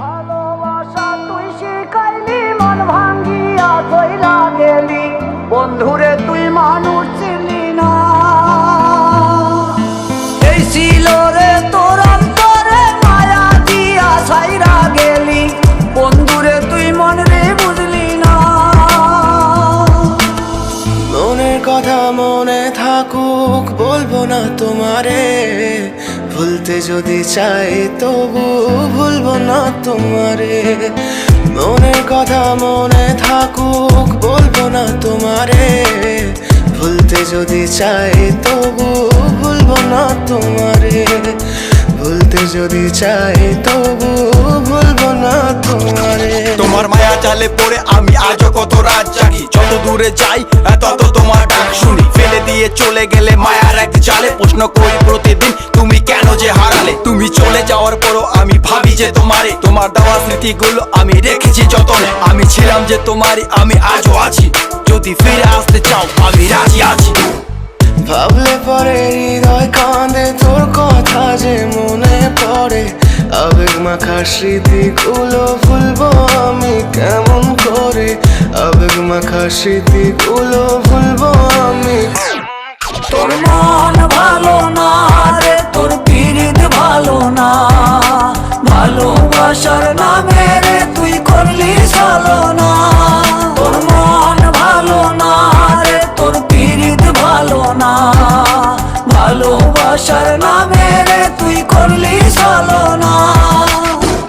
ভালোবাসা তুই শিখাইলি, মন ভাঙ্গিয়া কইরা গেলি, বন্ধুরে তুই মানুষ ছিলি না। এই ছিল রে তোর অন্তরে মায়া দিয়া ছাইরা গেলি, বন্ধুরে তুই মন রে বুঝলি না। মনের কথা মনে থাকুক বলবো না তোমারে, ভুলতে যদি চাই তবু ভুলবো না তোমারে। মনের কথা মনে থাকুক বলবো না তোমারে, ভুলতে যদি চাই তবু ভুলবো না তোমারে। ভুলতে যদি চাই তবু ভুলবো না তোমারে। তোমার মায়া জালে পড়ে আমি আজও কত রাত জাগি, যত দূরে যাই তত তোমার ডাক শুনি। ফেলে দিয়ে চলে গেলে মায়ার এক জালে, প্রশ্ন করি প্রতিদিন তুমি কেন যে হারালে। তুমি চলে যাওয়ার পরও আমি ভাবি যে তোমারে, তোমার দেওয়া স্মৃতিগুলো আমি রেখেছি যতনে। আমি ছিলাম যে তোমারই, আমি আজও আছি, যদি ফিরে আসতে চাও আমি রাজি আছি। ভাবলে পরে হৃদয় কাঁদে, তোর কথা যে মনে পড়ে। আবেগ মাখা স্মৃতিগুলো ভুলবো আমি কেমন করে, আবেগ মাখা স্মৃতিগুলো ভুলবো আমি। তোর মন ভালো না রে, তোর পীড়িত ভালো না, ভালোবাসার নামে রে তুই করলি ছলনা। তোর মন ভালো না রে, তোর পীড়িত ভালো না, ভালোবাসার নামে রে তুই করলি ছলনা।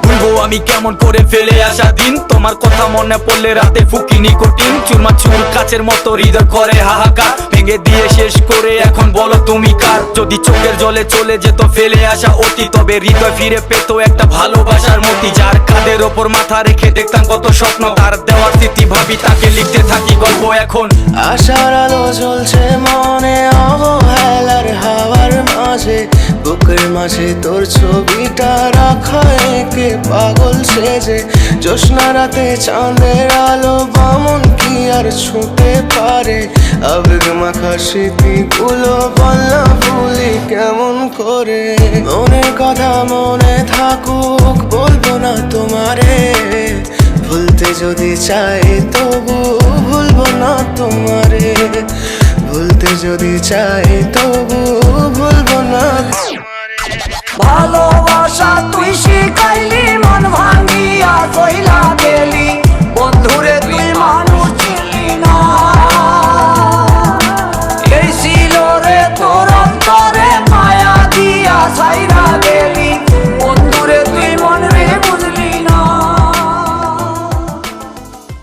ভুলবো আমি কেমন করে ফেলে আসা দিন, তোমার কথা মনে পড়লে রাতে ফুকি নিকোটিন। চুরমাচুর কাচের মতো হৃদয় করে হাহাকার, ভেঙে দিয়ে শেষ করে এখন বলো তুমি কার। যদি চোখের জলে চলে যেত ফেলে আসা অতীত, তবে হৃদয় ফিরে পেত একটা ভালোবাসার মতি। যার কাঁধের ওপর মাথা রেখে দেখতাম কত স্বপ্ন, তার দেওয়ার স্মৃতি ভাবি তাকে লিখতে থাকি গল্প এখন। আশার আলো জ্বলছে মনে অবহেলার হাওয়ার মাঝে, বুকের মাঝে তোর ছবিটা রাখা একে পাগল সেজে। জ্যোৎস্না রাতে চাঁদের আলো বামন কি আর ছুঁতে পারে, আবেগ মাখা স্মৃতিগুলো বলনা ভুলি কেমন করে। মনের কথা মনে থাকুক বলবো না তোমারে, ভুলতে যদি চাই তবু ভুলবো না তোমারে। ভুলতে যদি চাই তবু ভুলবো না